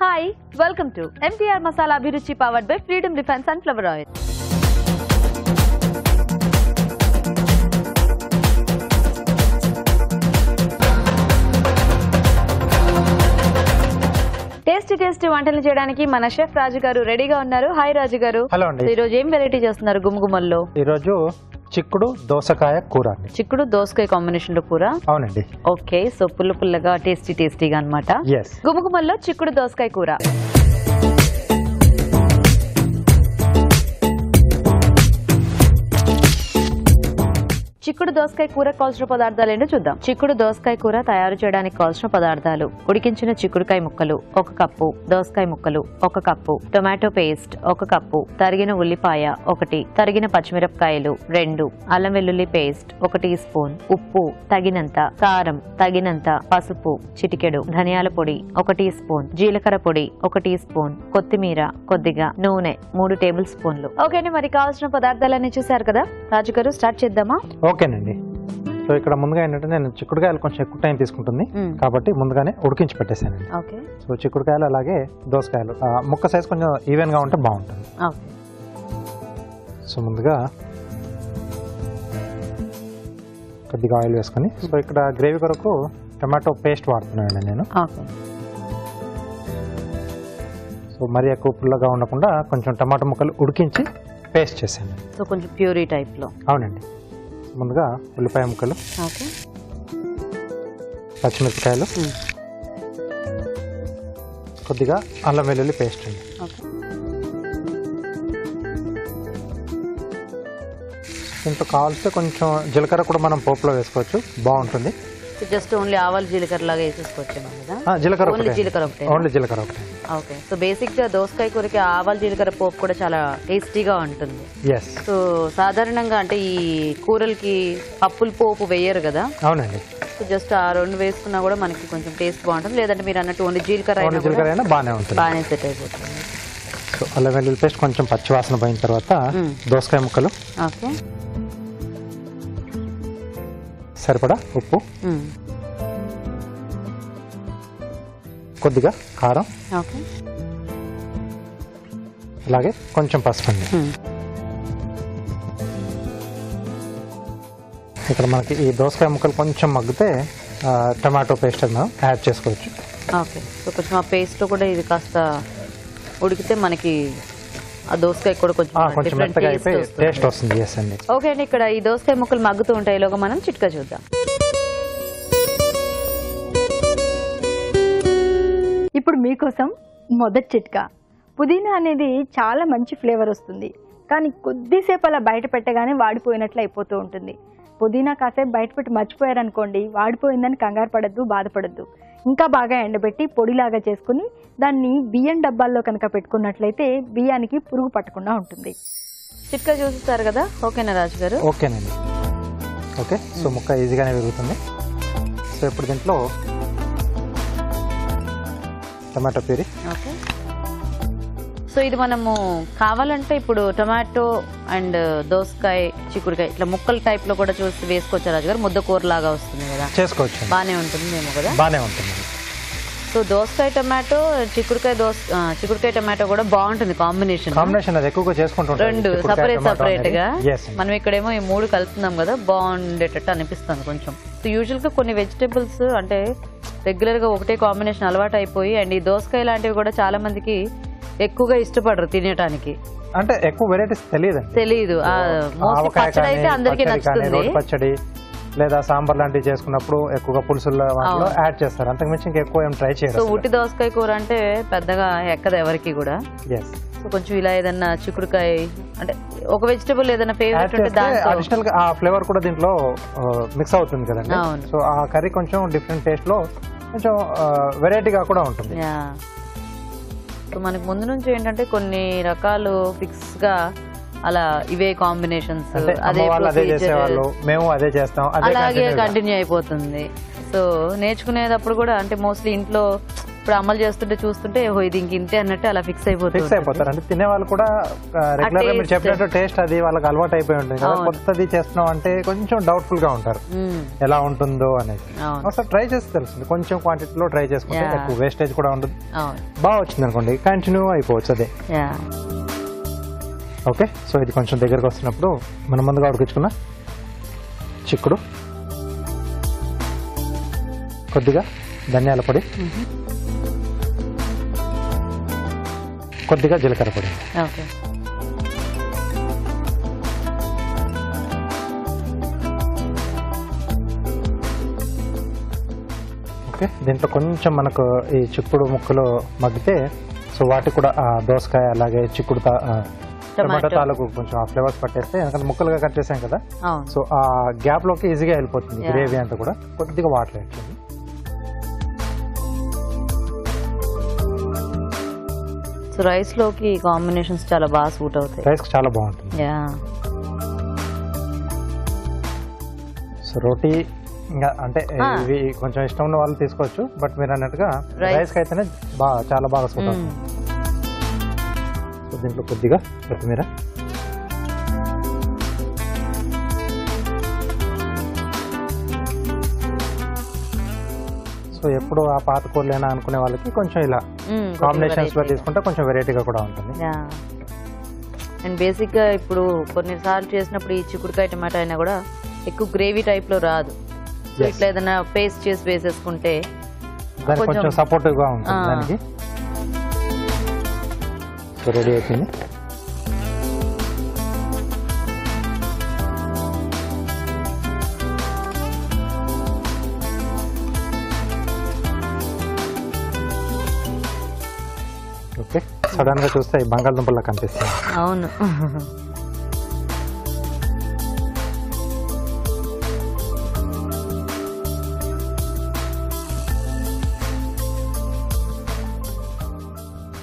Hi, welcome to MTR Masala Abhiruchi powered by Freedom Defense Sunflower Oil. Tasty వంటలు చేయడానికి మన chef రాజు గారు రెడీగా ఉన్నారు. హాయ్ రాజు గారు. హలో అండి. ఈ రోజు ఏం వెరైటీ చేస్తున్నారు గుమగుమల్లో? ఈ రోజు చిక్కుడు దోసకాయ కూర అండి. చిక్కుడు దోసకాయ కాంబినేషన్ లో కూర. అవునండి. ఓకే, సో పుల్లగా టేస్టీగా అన్నమాట. గుమగుమల్లో చిక్కుడు దోసకాయ కూర. చిక్కుడు దోసకాయ కూర కావాల్సిన పదార్థాలు ఏంటో చూద్దాం. చిక్కుడు దోసకాయ కూర తయారు చేయడానికి కావాల్సిన పదార్థాలు: ఉడికించిన చిక్కుడుకాయ ముక్కలు 1 కప్పు, దోసకాయ ముక్కలు 1 కప్పు, టొమాటో పేస్ట్ 1 కప్పు, తరిగిన ఉల్లిపాయ 1, తరిగిన పచ్చిమిరపకాయలు 2, అల్లం వెల్లుల్లి పేస్ట్ 1 టీ స్పూన్, ఉప్పు తగినంత, కారం తగినంత, పసుపు చిటికెడు, ధనియాల పొడి 1 టీ స్పూన్, జీలకర్ర పొడి 1 టీ స్పూన్, కొత్తిమీర కొద్దిగా, నూనె 3 టేబుల్ స్పూన్లు. ఓకేనండి, మరి కావాల్సిన పదార్థాలన్నీ చూసారు కదా. రాజు గారు స్టార్ట్ చేద్దామా? ఓకేనండి. సో ఇక్కడ ముందుగా ఏంటంటే నేను చిక్కుడుకాయలు కొంచెం ఎక్కువ టైం తీసుకుంటుంది కాబట్టి ముందుగానే ఉడికించి పెట్టేశానండి. సో చిక్కుడుకాయలు అలాగే దోసకాయలు ముక్క సైజ్ కొంచెం ఈవెన్ గా ఉంటే బాగుంటుంది. సో ముందుగా కొద్దిగా ఆయిల్ వేసుకొని, సో ఇక్కడ గ్రేవీ కొరకు టమాటో పేస్ట్ వాడుతున్నానండి నేను. సో మరీ ఎక్కువ పుల్లగా ఉండకుండా కొంచెం టమాటో ముక్కలు ఉడికించి పేస్ట్ చేశాను. సో కొంచెం ప్యూరీ టైప్ లో. అవునండి. ముందుగా ఉల్లిపాయ ముక్కలు, పచ్చిమిరపకాయలు, కొద్దిగా అల్లం వెల్లుల్లి పేస్ట్ అండి. దీంట్లో కావాల్సి కొంచెం జీలకర్ర కూడా మనం పోపులో వేసుకోవచ్చు, బాగుంటుంది. జస్ట్ ఓన్లీ ఆవాలు జీలకర్ర లాగా వేసేసుకోవచ్చు కదా? ఓన్లీ జీలకర్ర ఒకటి. ఓకే, సో బేసిక్ గా దోసకాయ కూరకి ఆవాలు జీలకర్ర పోపు కూడా చాలా టేస్టీగా ఉంటుంది. సో సాధారణంగా అంటే ఈ కూరలకి పప్పుల పోపు వేయరు కదా? అవునండి. సో జస్ట్ ఆ 2 వేసుకున్నా కూడా మనకి కొంచెం టేస్ట్ బాగుంటుంది. లేదంటే మీరు అన్నట్టు ఓన్లీ జీలకర్ర అయినా బాగానే ఉంటుంది, బాగానే సెట్ అయిపోతుంది. సో అల్లం వెల్లుల్లి పేస్ట్ కొంచెం పచ్చివాసన పోయిన తర్వాత దోసకాయ ముక్కలు, ఓకే, సరిపడా ఉప్పు, కొద్దిగా కారం, అలాగే కొంచెం పసుపు అండి. ఇక్కడ మనకి ఈ దోసకాయ ముక్కలు కొంచెం మగ్గితే టమాటో పేస్ట్ అది మనం యాడ్ చేసుకోవచ్చు. ఓకే, సో కొంచెం ఆ పేస్ట్ లో కూడా ఇది కాస్త ఉడికితే మనకి ఆ దోసకాయ కూడా కొంచెం మెత్తగా అయిపోయి టేస్ట్ వస్తుంది. ఎస్ అండి. ఓకే అండి, ఇక్కడ ఈ దోసకాయ ముక్కలు మగ్గుతూ ఉంటాయిలోగా మనం చిట్కా చూద్దాం. ఇప్పుడు మీకోసం మొదటి చిట్కా. పుదీనా అనేది చాలా మంచి ఫ్లేవర్ వస్తుంది, కానీ కొద్దిసేపు అలా బయట పెట్టగానే వాడిపోయినట్లు అయిపోతూ ఉంటుంది. పుదీనా కాసేపు బయట పెట్టి మర్చిపోయారనుకోండి, వాడిపోయిందని కంగారు పడద్దు, బాధపడద్దు. ఇంకా బాగా ఎండబెట్టి పొడిలాగా చేసుకుని దాన్ని బియ్యం డబ్బాల్లో కనుక పెట్టుకున్నట్లయితే బియ్యానికి పురుగు పట్టకుండా ఉంటుంది. చిట్కా చూస్తారు కదా. ఓకేనా రాజు గారు? ఓకేనండి. ఓకే, సో ముక్క ఈజీగానే పెరుగుతుంది. సో ఇప్పుడు దీంట్లో టమాటో ప్యూరీ. ఓకే, సో ఇది మనము కావాలంటే ఇప్పుడు టొమాటో అండ్ దోసకాయ చిక్కుడుకాయ ఇట్లా ముక్కల టైప్ లో కూడా చూసి వేసుకోవచ్చు రాజు గారు. ముద్ద కూర లాగా వస్తుంది కదా, చేసుకోవచ్చు, బానే ఉంటుంది ఏమో కదా? బానే ఉంటుంది. సో దోసకాయ టమాటో, చిక్కుడుకాయ టమాటో కూడా బాగుంటుంది కాంబినేషన్. అది ఎక్కువగా చేసుకుంటాం, 2 సపరేట్ గా. మనం ఇక్కడేమో ఈ 3 కలుపుతున్నాం కదా, బాగుండేటట్టు అనిపిస్తుంది కొంచెం. సో యూజువల్ గా కొన్ని వెజిటేబుల్స్ అంటే రెగ్యులర్ గా ఒకటే కాంబినేషన్ అలవాటు అయిపోయి, అండ్ ఈ దోసకాయ లాంటివి కూడా చాలా మందికి ఎక్కువగా ఇష్టపడరు తినడానికి. అంటే ఎక్కువ వెరైటీస్ తెలియదు. పచ్చడి అయితే అందరికీ నచ్చుతుంది. పచ్చడి లేదా సాంబార్ లాంటివి చేసుకున్నప్పుడు ఎక్కువగా పులుసుల్లో యాడ్ చేస్తారు, అంతకుమించి ఎక్కువ ఏం ట్రై చేయరు. సో ఉట్టి దోసకాయ కూర అంటే పెద్దగా ఎక్కదు ఎవరికి కూడా. సో కొంచెం ఇలా ఏదన్నా చిక్కుడుకాయ అంటే ఒక వెజిటబుల్ ఏదైనా ఫేవరెట్ ఉంటే అడిషనల్ గా ఆ ఫ్లేవర్ కూడా దీంట్లో మిక్స్ అవుతుంది కదండి. సో ఆ కర్రీ కొంచెం డిఫరెంట్ టేస్ట్ లో కొంచెం వెరైటీగా కూడా ఉంటుంది. సో మనకి ముందు నుంచి ఏంటంటే కొన్ని రకాలు ఫిక్స్ గా అలా ఇవే కాంబినేషన్స్ మేము అదే చేస్తాం, అలాగే కంటిన్యూ అయిపోతుంది. సో నేర్చుకునేటప్పుడు కూడా అంటే మోస్ట్లీ ఇంట్లో ఇప్పుడు అమలు చేస్తుంటే చూస్తుంటే ఓహో ఇది ఇంక ఇంతే అన్నట్టు అలా ఫిక్స్ అయిపోతారు. అంటే తినే వాళ్ళు కూడా రెగ్యులర్ గా మీరు చెప్పినట్టు టేస్ట్ అది వాళ్ళకి అలవాటు అయిపోయి ఉంటుంది కదా, కొత్తది చేస్తున్నాం అంటే కొంచెం డౌట్ఫుల్ గా ఉంటారు ఎలా ఉంటుందో అనేది. ఒకసారి ట్రై చేసి తెలుస్తుంది, కొంచెం క్వాంటిటీలో ట్రై చేసుకుంటే ఎక్కువ వేస్టేజ్ కూడా ఉండదు. బాగా వచ్చింది అనుకోండి కంటిన్యూ అయిపోవచ్చు అదే. ఓకే, సో ఇది కొంచెం దగ్గరకు వస్తున్నప్పుడు మనం ముందుగా ఉడికించుకున్న చిక్కుడు, కొద్దిగా ధనియాల పొడి, కొద్దిగా జీలకర్ర పొడి. ఓకే, దీంట్లో కొంచెం మనకు ఈ చిక్కుడు ముక్కలు మగ్గితే సో వాటికి కూడా దోసకాయ అలాగే చిక్కుడు టమాటో తాలకు కొంచెం ఆ ఫ్లేవర్స్ పట్టేస్తే, ఎందుకంటే ముక్కలుగా కట్ చేసాం కదా, సో ఆ గ్యాప్ లోకి ఈజీగా వెళ్ళిపోతుంది గ్రేవీ అంతా కూడా. కొద్దిగా వాటర్ వేయండి. సో రైస్ లోకి కాంబినేషన్స్ చాలా బాగా సూట్ అవుతాయి, రైస్ చాలా బాగుంటుంది. సో రోటీ ఇంకా అంటే ఇవి కొంచెం ఇష్టం ఉన్న వాళ్ళు తీసుకోవచ్చు, బట్ మీరు అన్నట్టుగా రైస్ కి అయితేనే చాలా బాగా సూట్ అవుతుంది. సో దీంట్లో కొద్దిగా కొత్తిమీర, సో ఎప్పుడు ఆ పాత కూరలేనా అనుకునే వాళ్ళకి కొంచెం ఇలా కాంబినేషన్స్ లో తీసుకుంటే కొంచెం వెరైటీగా కూడా ఉంటుంది. అండ్ బేసిక్ గా ఇప్పుడు కొన్నిసార్లు చేసినప్పుడు ఈ చిక్కుడుకాయ టమాటా అయినా కూడా ఎక్కువ గ్రేవీ టైప్ లో రాదు, ఇట్లా ఏదైనా పేస్ట్ చేసి వేసేసుకుంటే దానికి కొంచెం సపోర్టివ్ గా ఉంటుంది దానికి. సో రెడీ అయిపోయింది. ఓకే, సడన్ గా చూస్తే బంగాళదుంపలా కనిపిస్తుంది. అవును,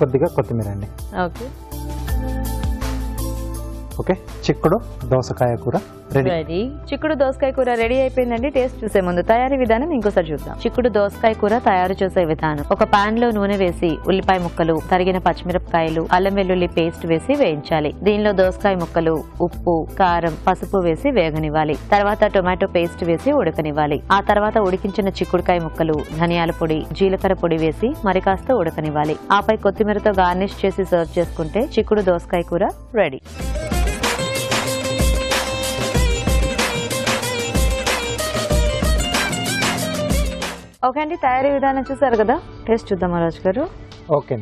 కొద్దిగా కొత్తిమీర అండి. ఓకే ఓకే, చిక్కుడు దోసకాయ కూర రెడీ. చిక్కుడు దోసకాయ కూర రెడీ అయిపోయిందండి. టేస్ట్ చూసే ముందు తయారీ విధానం ఇంకోసారి చూద్దాం. చిక్కుడు దోసకాయ కూర తయారు చేసే విధానం: ఒక పాన్ లో నూనె వేసి ఉల్లిపాయ ముక్కలు, తరిగిన పచ్చిమిరపకాయలు, అల్లం వెల్లుల్లి పేస్ట్ వేసి వేయించాలి. దీనిలో దోసకాయ ముక్కలు, ఉప్పు, కారం, పసుపు వేసి వేగనివ్వాలి. తర్వాత టొమాటో పేస్ట్ వేసి ఉడకనివ్వాలి. ఆ తర్వాత ఉడికించిన చిక్కుడుకాయ ముక్కలు, ధనియాల పొడి, జీలకర్ర పొడి వేసి మరి కాస్త ఉడకనివ్వాలి. ఆపై కొత్తిమీరతో గార్నిష్ చేసి సర్వ్ చేసుకుంటే చిక్కుడు దోసకాయ కూర రెడీ. ఓకే అండి, తయారీ విధానం చూసారు కదా, టేస్ట్ చూద్దాం రాజు గారు. ఓకే,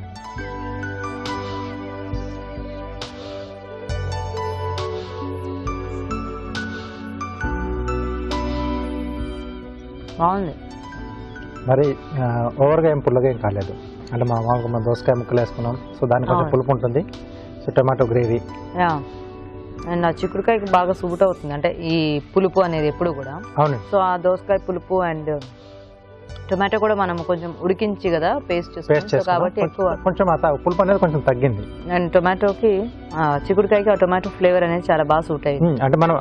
బాగుంది. మరి ఓవర్గా ఏం పుల్లగా ఏం కాలేదు. అంటే మామూలుగా మనం దోసకాయ ముక్కలు వేసుకున్నాం, సో దానికి కొంచెం పులుపు ఉంటుంది. సో టమాటో గ్రేవీ అండ్ ఆ చిక్కుడుకాయకి బాగా సూట్ అవుతుంది, అంటే ఈ పులుపు అనేది ఎప్పుడు కూడా. అవును. సో ఆ దోసకాయ పులుపు అండ్ టొమాటో కూడా మనం కొంచెం ఉడికించి కదా పేస్ట్ చేస్తాం కాబట్టి ఎక్కువ కొంచెం పులుపు అనేది కొంచెం తగ్గింది. అండ్ టొమాటోకి చిక్కుడుకాయకి ఆ టొమాటో ఫ్లేవర్ అనేది చాలా బాగా సూట్ అయ్యింది. అంటే మనం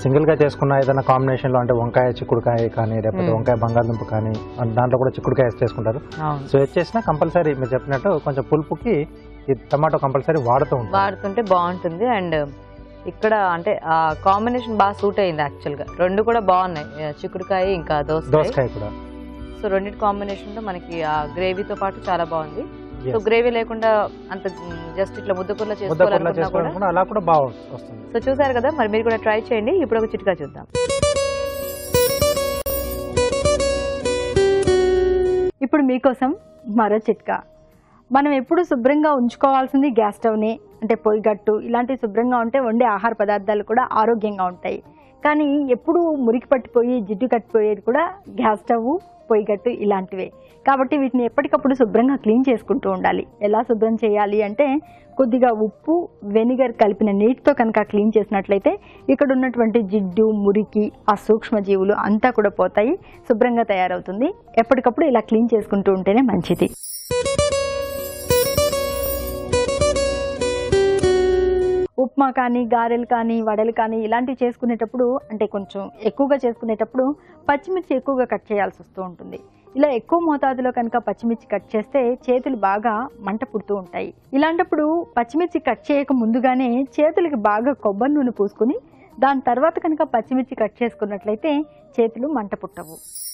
సింగిల్ గా చేసుకున్న ఏదైనా కాంబినేషన్ లో, అంటే వంకాయ చిక్కుడుకాయ కానీ, లేకపోతే వంకాయ బంగాళదుంప కానీ, దాంట్లో కూడా చిక్కుడుకాయ వేసి చేసుకుంటారు. సో వేసి చేసినా కంపల్సరీ మీరు చెప్పినట్టు కొంచెం పులుపుకి ఈ టమాటో కంపల్సరీ వాడుతుంటే బాగుంటుంది. అండ్ ఇక్కడ అంటే ఆ కాంబినేషన్ బాగా సూట్ అయింది యాక్చువల్ గా. రెండు కూడా బాగున్నాయి, చిక్కుడుకాయ ఇంకా దోసకాయ కూడా. సో రెండింటి కాంబినేషన్ లో మనకి ఆ గ్రేవీతో పాటు చాలా బాగుంది. సో గ్రేవీ లేకుండా అంత జస్ట్ ఇట్లా ముద్దకూరలో చేసుకోవాలనుకున్నా అలా కూడా బాగా వస్తుంది. సో చూసారు కదా, మరి మీరు కూడా ట్రై చేయండి. ఇప్పుడు ఒక చిట్కా చూద్దాం. ఇప్పుడు మీకోసం మరో చిట్కా. మనం ఎప్పుడు శుభ్రంగా ఉంచుకోవాల్సింది గ్యాస్ స్టవ్ని, అంటే పొయ్యి గట్టు ఇలాంటివి శుభ్రంగా ఉంటే వండే ఆహార పదార్థాలు కూడా ఆరోగ్యంగా ఉంటాయి. కానీ ఎప్పుడు మురికి పట్టిపోయి జిడ్డు కట్టిపోయేది కూడా గ్యాస్ స్టవ్, పొయ్యి గట్టు ఇలాంటివే. కాబట్టి వీటిని ఎప్పటికప్పుడు శుభ్రంగా క్లీన్ చేసుకుంటూ ఉండాలి. ఎలా శుభ్రం చేయాలి అంటే, కొద్దిగా ఉప్పు, వెనిగర్ కలిపిన నీటితో కనుక క్లీన్ చేసినట్లయితే ఇక్కడ ఉన్నటువంటి జిడ్డు, మురికి, ఆ సూక్ష్మజీవులు అంతా కూడా పోతాయి, శుభ్రంగా తయారవుతుంది. ఎప్పటికప్పుడు ఇలా క్లీన్ చేసుకుంటూ ఉంటేనే మంచిది. ఉప్మా కానీ, గారెలు కానీ, వడలు కానీ ఇలాంటివి చేసుకునేటప్పుడు, అంటే కొంచెం ఎక్కువగా చేసుకునేటప్పుడు పచ్చిమిర్చి ఎక్కువగా కట్ చేయాల్సి వస్తూ ఉంటుంది. ఇలా ఎక్కువ మోతాదులో కనుక పచ్చిమిర్చి కట్ చేస్తే చేతులు బాగా మంట పుడుతూ ఉంటాయి. ఇలాంటప్పుడు పచ్చిమిర్చి కట్ చేయక ముందుగానే చేతులకి బాగా కొబ్బరి నూనె పూసుకుని దాని తర్వాత కనుక పచ్చిమిర్చి కట్ చేసుకున్నట్లయితే చేతులు మంట పుట్టవు.